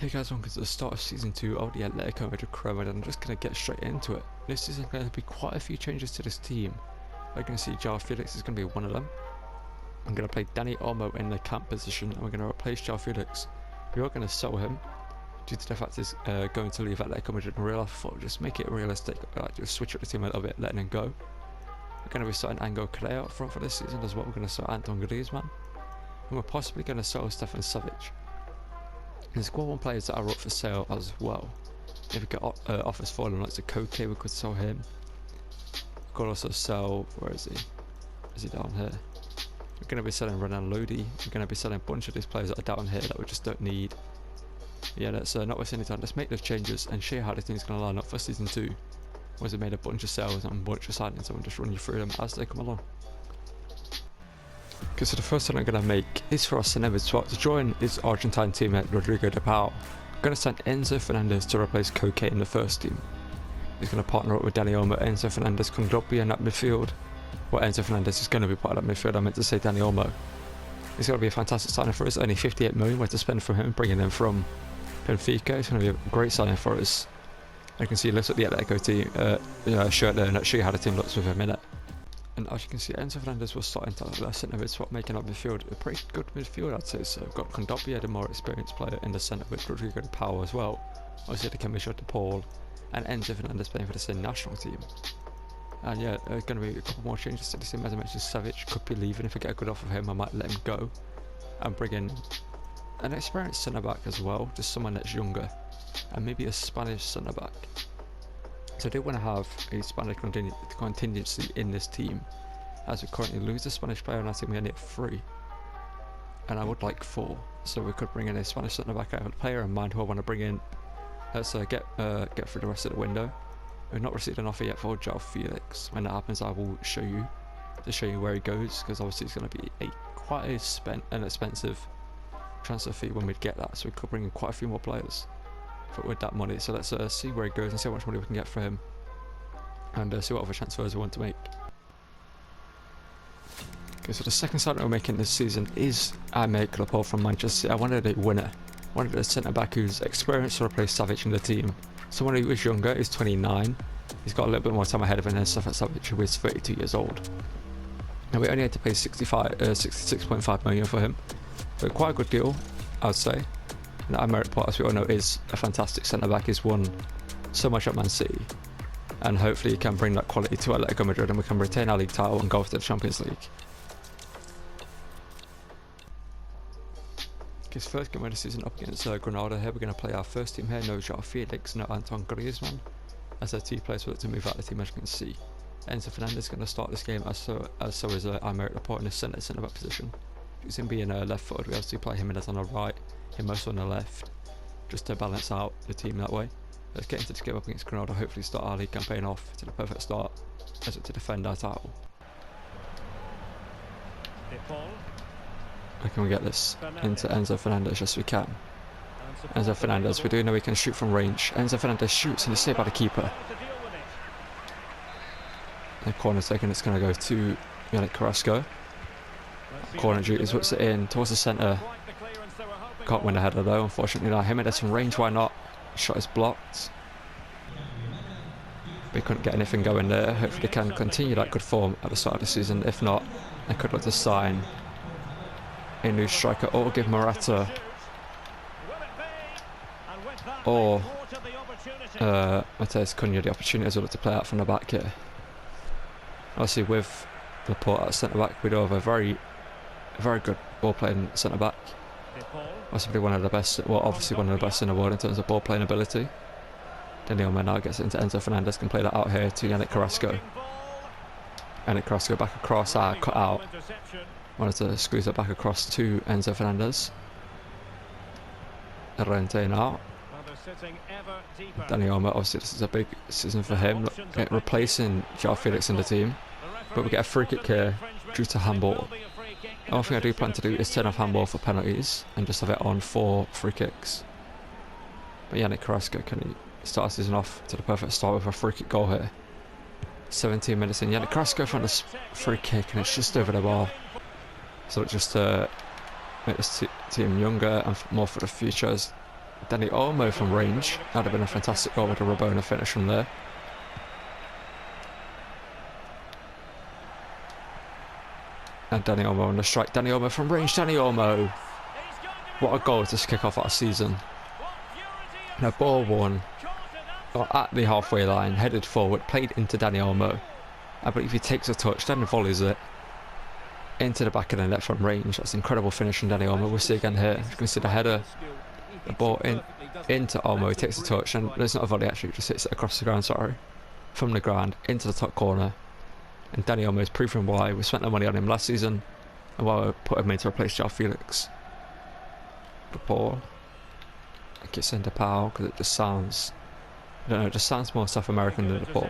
Hey guys, welcome to the start of Season 2 of the Atletico Madrid Crowd, and I'm just going to get straight into it. This season there's going to be quite a few changes to this team. We're going to see João Felix is going to be one of them. I'm going to play Dani Olmo in the camp position, and we're going to replace João Felix. We are going to sell him due to the fact he's going to leave Atletico Madrid in real life. I thought just make it realistic, like just switch up the team a little bit, letting him go. We're going to be starting Angel Correa up front for this season as well. We're going to sell Anton Griezmann, and we're possibly going to sell Stefan Savic. There's squad one players that are up for sale as well. If we get offers for them, like the Koke, we could sell him. We could also sell, where is he? Is he down here? We're going to be selling Renan Lodi. We're going to be selling a bunch of these players that are down here that we just don't need. Yeah, let's not waste any time. Let's make those changes and show you how the team's going to line up for Season 2. Once we've made a bunch of sales and a bunch of signings, so I'll just run you through them as they come along. Okay, so the first one I'm going to make is for our centre swap. To join his Argentine teammate Rodrigo de Paul. I'm going to send Enzo Fernandez to replace Koke in the first team. He's going to partner up with Dani Olmo, Enzo Fernandez, Kondogbia in that midfield. Well, Enzo Fernandez is going to be part of that midfield, I meant to say Dani Olmo. He's going to be a fantastic signing for us, only 58 million worth to spend from him, bringing him from Benfica. It's going to be a great signing for us. I can see he looks at the Atletico team shirt there, and I'll show you how the team looks with him in it. And as you can see, Enzo Fernandez was starting to left centre mid swap, making up midfield a pretty good midfield, I'd say. So we've got Kondogbia, the more experienced player, in the centre with Rodrigo de Paul as well. Obviously the chemistry to Paul, and Enzo Fernandez playing for the same national team. And yeah, there's going to be a couple more changes to the team. As I mentioned, Savic could be leaving. If I get a good offer of him, I might let him go and bring in an experienced centre back as well, just someone that's younger, and maybe a Spanish centre back. So I do want to have a Spanish contingency in this team, as we currently lose a Spanish player on our team. We only have 3, and I would like 4, so we could bring in a Spanish centre back. I have a player in mind who I want to bring in. Let's get through the rest of the window. We've not received an offer yet for João Felix. When that happens, I will show you where he goes, because obviously it's going to be quite an expensive transfer fee when we get that. So we could bring in quite a few more players with that money. So let's see where he goes and see how much money we can get for him, and see what other transfers we want to make. Okay, so the second signing we're making this season is Aymeric Laporte from Manchester City. I wanted a winner. I wanted a centre back who's experienced to replace Savic in the team. Someone who is younger, is 29. He's got a little bit more time ahead of him than Savic, who is 32 years old. Now we only had to pay 66.5 million for him, but quite a good deal, I would say. And Aymeric Laporte, as we all know, is a fantastic centre back. He's won so much at Man City, and hopefully he can bring that quality to Atletico Madrid, and we can retain our league title and go to the Champions League. His first game of the season up against Granada. Here we're going to play our first team here. No João Felix, no Anton Griezmann, as their 2 players will look to move out of the team, as you can see. Enzo Fernandez is going to start this game, as so is Aymeric Laporte in the centre back position. He's him being left footed, we obviously play Jimenez on the right, him also on the left, just to balance out the team that way. Let's get into this game up against Granada, hopefully start our league campaign off to the perfect start as to defend our title. How can we get this into Enzo Fernandez? Yes, we can. Enzo Fernandez, we do know he can shoot from range. Enzo Fernandez shoots, and it's saved by the keeper. The corner taken, it's going to go to Yannick Carrasco. Corner duties, puts it in towards the centre. Can't win a header though, unfortunately. Now Jimenez from range, why not? Shot is blocked. We couldn't get anything going there. Hopefully they can continue that good form at the start of the season. If not, they could look to sign a new striker, or give Morata or Matheus Cunha the opportunity as well to play out from the back here. Obviously with Laporte at centre back, we do have a very good ball playing centre back. Possibly one of the best, well obviously one of the best in the world in terms of ball playing ability. Daniel now gets it into Enzo Fernandez, can play that out here to Yannick Carrasco. Yannick Carrasco back across, cut out. Wanted to squeeze it back across to Enzo Fernandez. Rente now. Dani Olmo, obviously this is a big season for him, replacing João Felix in the team. But we get a free kick here due to handball. The only thing I do plan to do is turn off handball for penalties and just have it on for free kicks. But Yannick Carrasco, can he start the season off to the perfect start with a free kick goal here. 17 minutes in, Yannick Carrasco found this free kick and it's just over the bar. So just to make this team younger and more for the future, as Dani Olmo from range. That'd have been a fantastic goal with a Rabona finish from there. And Dani Olmo on the strike. Dani Olmo from range. Dani Olmo. What a goal to kick off our season. And a ball won at the halfway line, headed forward, played into Dani Olmo. I believe he takes a touch, then volleys it into the back of the net from range. That's an incredible finish from Dani Olmo. We'll see again here. You can see the header, the ball into Olmo. He takes a touch, and there's not a volley actually, just hits it across the ground, sorry. From the ground into the top corner. And Dani Olmo is proving why we spent the money on him last season and why we put him in to replace João Felix. The ball. I keep saying the power because it just sounds, I don't know, it just sounds more South American than the ball.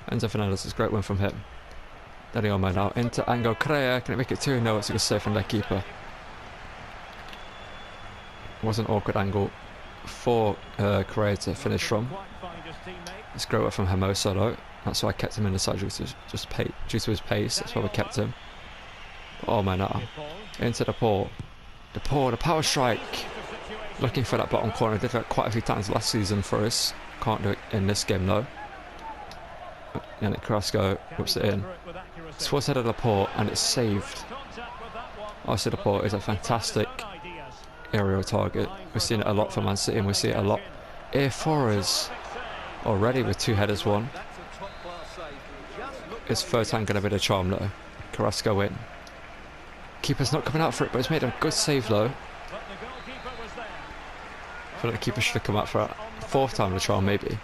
Enzo Fernandez is a great win from him. Dani Olmo now into Angel Correa. Can it make it 2-0? It's a good save from their keeper. It was an awkward angle for Correa to finish from. It's a great work from Hermoso though. That's why I kept him in the side due to his pace. That's why we kept him. But Olmo now into the Paul. The power strike. Looking for that bottom corner. Did that quite a few times last season for us. Can't do it in this game though. Yannick Carrasco whips it in. It's towards the head of Laporte and it's saved. Obviously Laporte is a fantastic aerial target. We've seen it a lot for Man City and we see it a lot here for us already with 2 headers won. His third time going to be the charm though. Carrasco in. Keeper's not coming out for it, but he's made a good save though. I feel like the keeper should have come out for that. 4th time the charm maybe.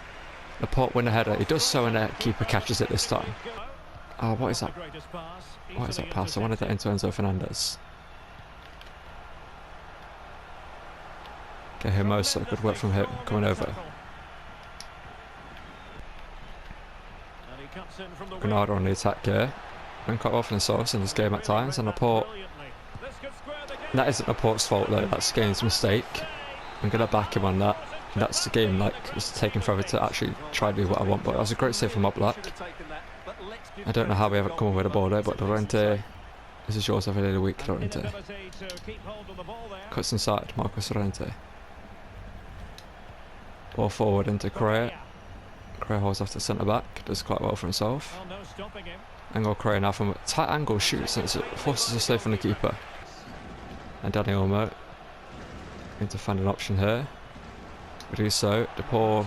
Laporte win the header. He does so and the keeper catches it this time. Oh, what is that? What is that pass? I wanted that into Enzo Fernandez. Okay, Hermoso. Good work from him. Coming over. Granada on the attack here. Been quite often themselves in this game at times, and Laporte. That isn't Laporte's fault though. That's Gaines' mistake. I'm gonna back him on that. That's the game. Like it's taking forever to actually try to do what I want, but that was a great save from Oblak. I don't know how we haven't come up with a ball there, but Llorente, this is yours every day of the week, Llorente. Cuts inside, Marcos Llorente. Ball forward into Correa. Correa holds off the centre back, does quite well for himself. Angel Correa now from a tight angle shoots and it forces a save from the keeper. And Dani Olmo going to find an option here. We do so. DePaul,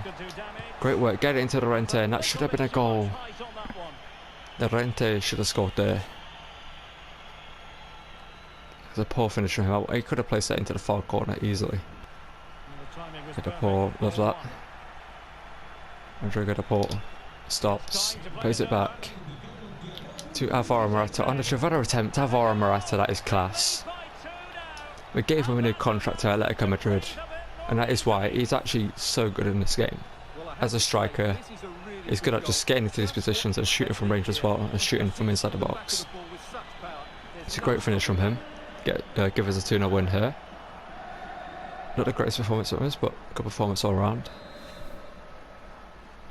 great work, get it into Llorente, and that should have been a goal. Llorente should have scored there. It's a poor finish from him. He could have placed that into the far corner easily. DePaul, love that. Rodrigo DePaul stops, plays it back to Alvaro Morata on the Trevero attempt. Alvaro Morata, that is class. We gave him a new contract to Atletico Madrid, and that is why he's actually so good in this game. As a striker, he's good at just getting into these positions and shooting from range as well, and shooting from inside the box. It's a great finish from him. Give us a 2-0 win here. Not the greatest performance of us, but a good performance all around.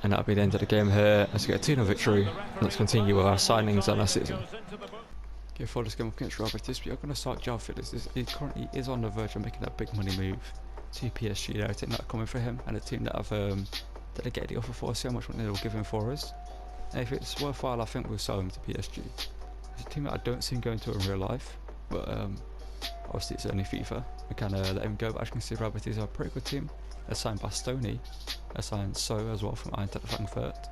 And that'll be the end of the game here as we get a 2-0 victory. Let's continue with our signings on our season. Okay, for this game against Real Betis, we are going to start João Felix. He currently is on the verge of making that big money move to PSG. There, I think that's coming for him and a team that have that they get the offer for. See how much money they'll give him for us. And if it's worthwhile, I think we'll sell him to PSG. It's a team that I don't see him going to in real life, but obviously it's only FIFA. We can let him go. But as you can see, Real Betis are a pretty good team. They signed Bastoni, they signed So as well from Eintracht Frankfurt.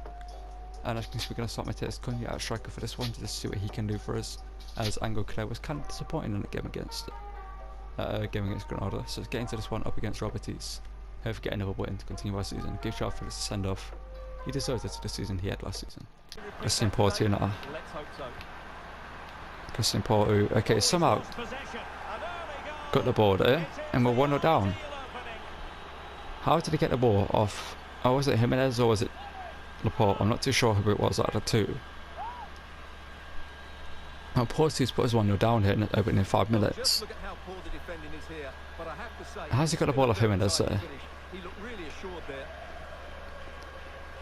And as you can see, we're going to start Matthias Cunha out striker for this one to just see what he can do for us. As Angel Correa was kind of disappointing in the game against Granada. So let's get into this one up against Real Betis. Hope we get another win to continue our season. Give João Felix a send off. He deserves it to the season he had last season. Christian Porto now. Christian Porto, okay, somehow got the ball there and we're 1-0 down. How did he get the ball off? Oh, was it Jimenez or was it Laporte? I'm not too sure who it was out of the two. Now Porto's put us 1-0 down here in opening 5 minutes. How's he got the ball off Jimenez there?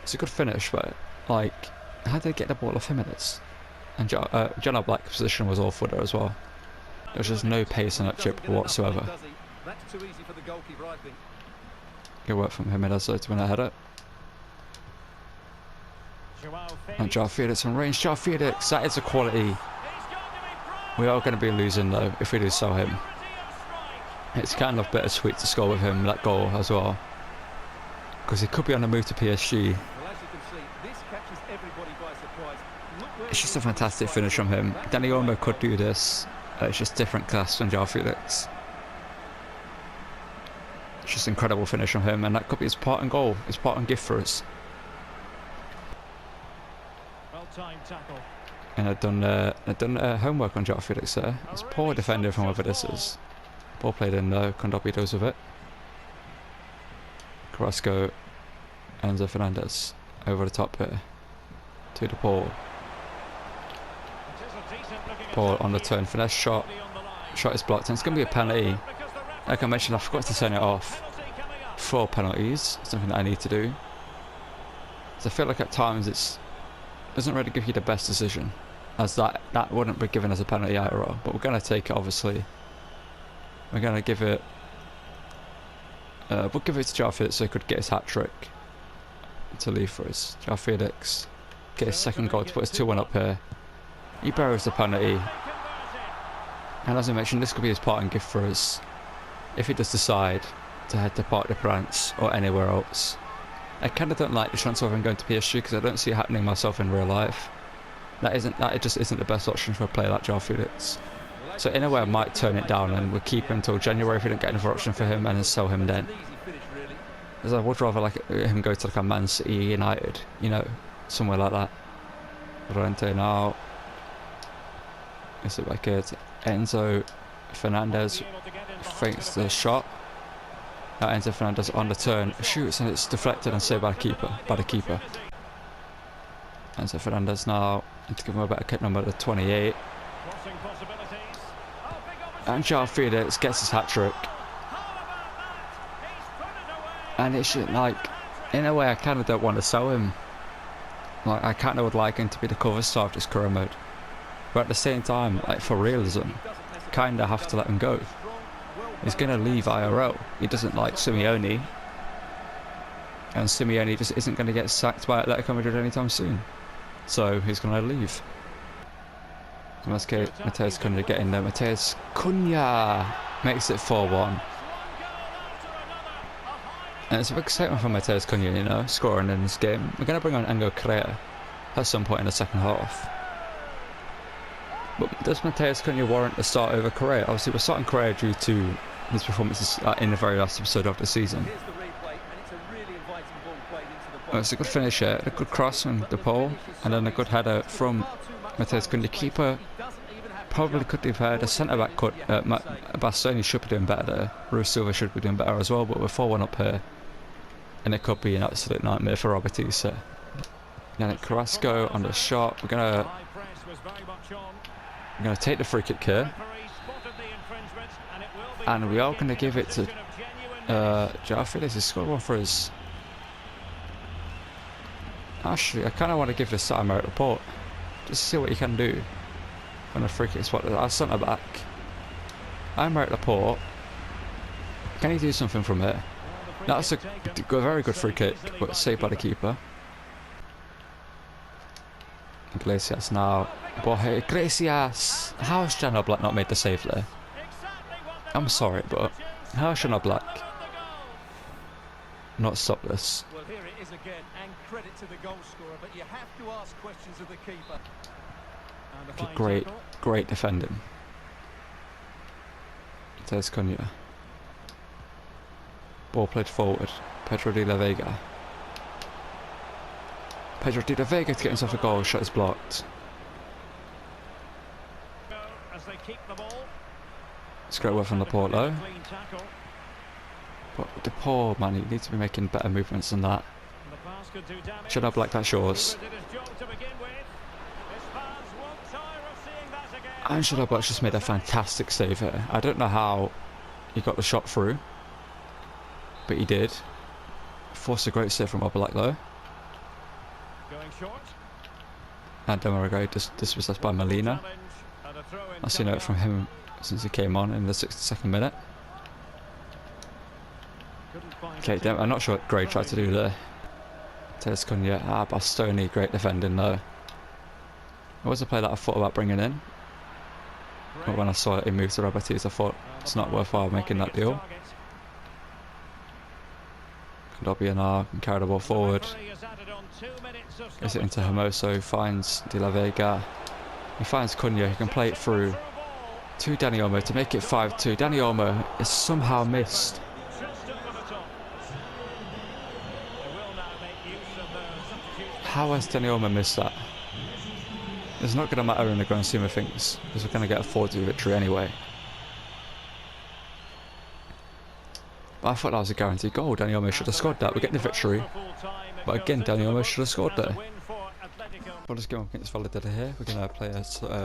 It's a good finish, but like, how did he get the ball off Jimenez? And John Oblak's position was awful there as well. There was just no pace in that chip whatsoever. Good work from him and Ezzo to win a header. And João Felix on range. João Felix, that is a quality. We are going to be losing though if we do sell him. It's kind of bittersweet to score with him that goal as well, because he could be on the move to PSG. It's just a fantastic finish from him. Dani Olmo could do this. It's just different class than João Felix. It's just incredible finish from him, and that could be his part and goal, his part and gift for us. And I've done homework on João Felix there. It's poor defending from whoever this is. Ball played in though, Kondogbia does with it. Carrasco, Enzo Fernandez over the top here to the Paul. Paul on the turn, finesse shot. Shot is blocked, and it's going to be a penalty. Like I mentioned, I forgot to turn it off. 4 penalties, something that I need to do. So I feel like at times it doesn't really give you the best decision, as that wouldn't be given as a penalty either. But we're going to take it, obviously. We're going to give it. We'll give it to João Felix so he could get his hat trick to leave for us. João Felix get his second goal to put us 2-1 up here. He buries the penalty, and as I mentioned, this could be his parting gift for us if he does decide to head to Parc des Princes or anywhere else. I kind of don't like the transfer of him going to PSG because I don't see it happening myself in real life. That just isn't the best option for a player like João Felix. So in a way I might turn it down and we'll keep him until January if we don't get another option for him, and then sell him then. As I would rather like him go to like a Man City, United, you know, somewhere like that. Llorente now. Is it back here to Enzo Fernandez fakes the shot. Now Enzo Fernandez on the turn shoots, and it's deflected and saved by the keeper. Enzo Fernandez now to give him a better kick number to 28. And João Felix gets his hat trick. And it's like, in a way I kind of don't want to sell him. Like I kind of would like him to be the cover star of this career mode. But at the same time, like for realism, kind of have to let him go. He's going to leave IRL. He doesn't like Simeone. And Simeone just isn't going to get sacked by Atletico Madrid anytime soon. So he's going to leave. Matheus Cunha getting there. Matheus Cunha makes it 4-1. And it's a big statement from Matheus Cunha, you know, scoring in this game. We're going to bring on Angel Correa at some point in the second half. But does Matheus Cunha warrant a start over Correa? Obviously we're starting Correa due to his performances in the very last episode of the season. It's a good finish here, a good cross from the pole, and then a good header from Matheus Cunha. The keeper probably could have had a centre-back cut. Bastoni should be doing better there. Rui Silva should be doing better as well, but we're 4-1 up here. And it could be an absolute nightmare for Robertisa. Then Carrasco on the shot. We're going to take the free kick here. And we are going to give it to João Felix. He's scored one for us. Actually, I kind of want to give this to Aymeric Laporte, just to see what he can do on a free kick spot. Our centre back, Aymeric Laporte, can he do something from here? That's a very good free kick, but saved by the keeper. Iglesias now. Borja Iglesias! How has Jan Oblak not made the save there? I'm sorry, but how has Jan Oblak not stopped this? Well, here it is again, and credit to the goal scorer, but you have to ask questions of the keeper. Okay, great defending. There's Cunha. Ball played forward. Pedro de la Vega. Pedro de la Vega to get himself a goal. Shot is blocked. It's great work from Laporte though. But the poor man, he needs to be making better movements than that. Should have like that yours. And Should have just made a fantastic save here. I don't know how he got the shot through, but he did. Forced a great save from Oblak though. And Demarigo dispossessed by Molina. I've seen it from him since he came on in the 62nd minute. Okay, I'm not sure what Gray tried to do there. Tez Cunha, Bastoni, great defending though. It was a play that I thought about bringing in, but when I saw it move to Robertis, I thought it's not worthwhile making that deal. Dobby and R can carry the ball forward. Gets it into Hermoso, finds De La Vega. He finds Cunha, he can play it through to Dani Olmo to make it 5-2. Dani Olmo is somehow missed. How has Dani Olmo missed that? It's not going to matter in the grand scheme of things, because we're going to get a 4-2 victory anyway. But I thought that was a guaranteed goal. Dani Olmo should have scored that. We're getting the victory. But again, Dani Olmo should have scored there. We'll just go on against Valladolid here. We're going to play a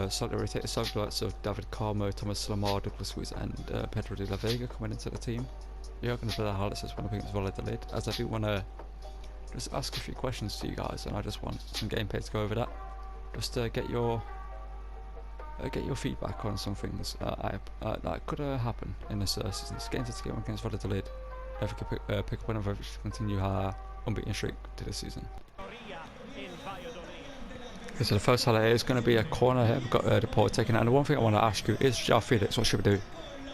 slightly rotated side with of David Carmo, Thomas Lamar, Douglas Luiz and Pedro de la Vega coming into the team. We are going to play the highlights as well against Valladolid, as I do want to just ask a few questions to you guys, and I just want some gameplay to go over that. Just to get your feedback on some things that could happen in this season. Let's get into this game against Valladolid. If we could pick up another to continue our unbeaten streak to this season. Okay, so the first highlight is going to be a corner here. We've got the ball taken out. And the one thing I want to ask you is, João Felix, what should we do?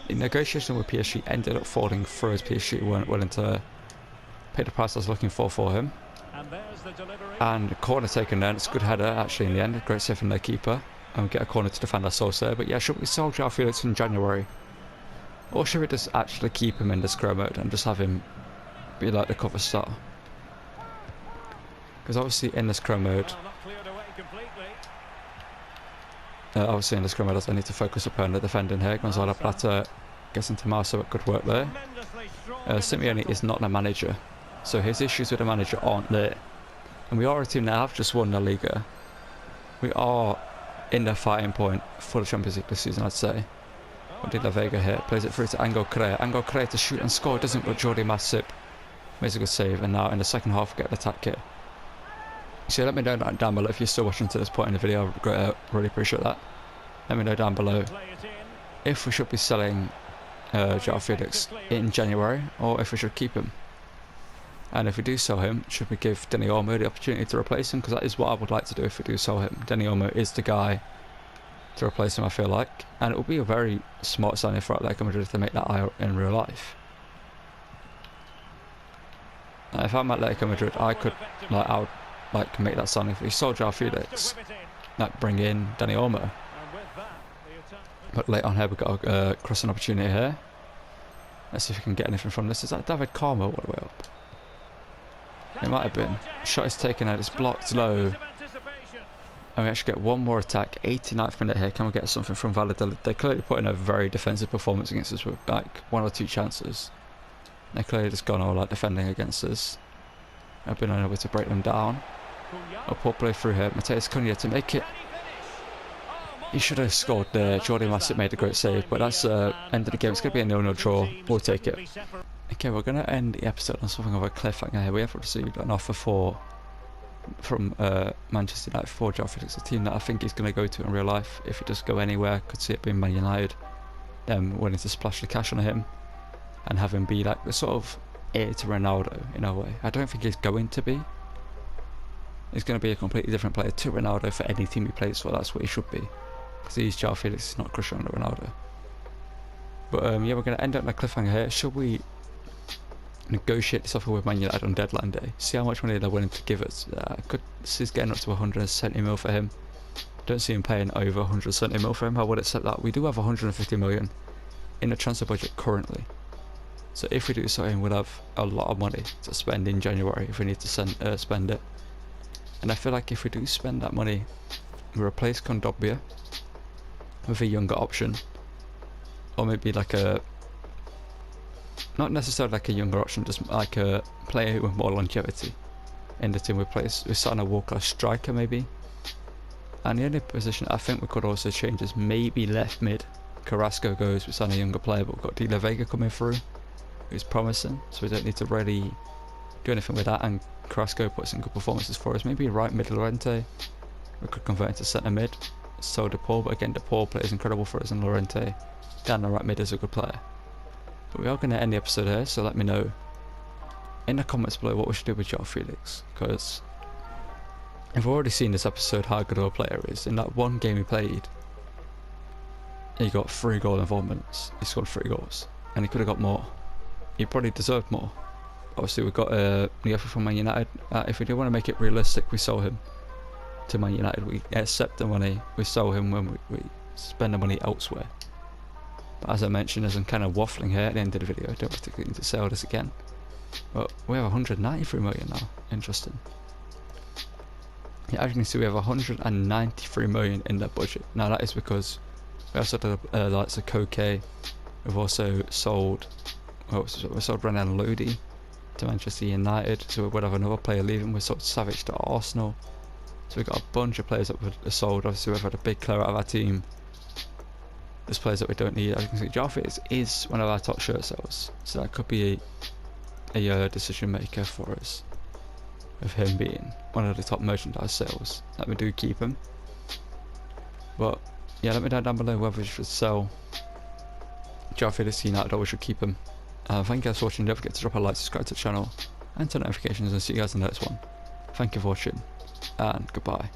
The negotiation with PSG ended up falling through as PSG weren't willing to pay the price I was looking for him. And corner taken there. It's a good header actually in the end. Great save from their keeper. And get a corner to defend our source there. But yeah, should we sell João Felix in January? Or should we just actually keep him in the scrum mode and just have him be like the cover star? Because obviously in the scrum mode, I need to focus upon the defending here. Gonzalo Plata gets into Marso at good work there. Simeone is not the manager, so his issues with the manager aren't there. And we are a team that have just won LaLiga. We are in the fighting point for the Champions League this season, I'd say. De La Vega here plays it through to Angel Correa. Angel Correa to shoot and score, doesn't, but Jordi Masip makes a good save. And now in the second half, we get an attack here. So let me know down below if you're still watching to this point in the video. I really appreciate that. Let me know down below if we should be selling João Felix in January or if we should keep him. And if we do sell him, should we give Dani Olmo the opportunity to replace him? Because that is what I would like to do if we do sell him. Dani Olmo is the guy to replace him, I feel like. And it will be a very smart signing for Atletico Madrid to make that in real life. If I'm Atletico Madrid, I would make that signing. If we sold João Felix, bring in Dani Olmo. But late on here, we've got a crossing opportunity here. Let's see if we can get anything from this. Is that David Carmo all the way up? It might have been. Shot is taken out, it's blocked low. And we actually get one more attack. 89th minute here. Can we get something from Valladolid? They clearly put in a very defensive performance against us with one or two chances. They're clearly just gone all defending against us. I've been unable to break them down. A poor play through here. Matheus Cunha to make it. He should have scored there. Jordi Masip made a great save, but that's end of the game. It's going to be a 0-0 draw. We'll take it. Okay, we're going to end the episode on something of a cliffhanger here. We have received an offer from Manchester United for João Felix, a team that I think he's going to go to in real life. If he does go anywhere, could see it being Man United. Them willing to splash the cash on him and have him be like the sort of heir to Ronaldo in a way. I don't think he's going to be. He's going to be a completely different player to Ronaldo for any team he plays for. That's what he should be. Because he's João Felix, is not Cristiano Ronaldo. But yeah, we're going to end up on a cliffhanger here. Should we negotiate this offer with Man United on deadline day? See how much money they're willing to give us. This is getting up to 170 mil for him. Don't see him paying over 170 mil for him. I would accept that. We do have 150 million in the transfer budget currently. So if we do sell him, we'll have a lot of money to spend in January if we need to spend it. And I feel like if we do spend that money, we replace Kondogbia with a younger option, or maybe like not necessarily like a younger option, just like a player with more longevity in the team. We sign a world-class striker maybe. And the only position I think we could also change is maybe left mid. Carrasco goes, we sign a younger player, but we've got De La Vega coming through, who's promising, so we don't need to really do anything with that. And Carrasco puts in good performances for us. Maybe right mid Llorente, we could convert into centre mid. So DePaul, but again DePaul plays incredible for us, and Llorente down the right mid is a good player. But we are going to end the episode here, so let me know in the comments below what we should do with João Felix, because I've already seen this episode how good of a player he is. In that one game he played, he got 3 goal involvements. He scored 3 goals, and he could have got more. He probably deserved more. Obviously, we've got the offer from Man United. If we do want to make it realistic, we sell him to Man United. We accept the money. We sell him when we spend the money elsewhere. But as I mentioned, as I'm kind of waffling here at the end of the video, I don't particularly need to sell this again. But we have 193 million now. Interesting. Yeah, as you can see, we have 193 million in their budget. Now that is because we also did the likes of Koke. We've also sold. We sold Renan Lodi to Manchester United, so we would have another player leaving. We sold Savage to Arsenal, so we've got a bunch of players that we've sold. Obviously, we've had a big clear out of our team. There's players that we don't need. As you can see, João Felix is one of our top shirt sales, so that could be a decision maker for us, of him being one of the top merchandise sales that we do keep him. But yeah, let me know down below whether we should sell João Felix to United or we should keep him. Thank you guys for watching. Don't forget to drop a like, subscribe to the channel, and turn notifications, and see you guys in the next one. Thank you for watching, and goodbye.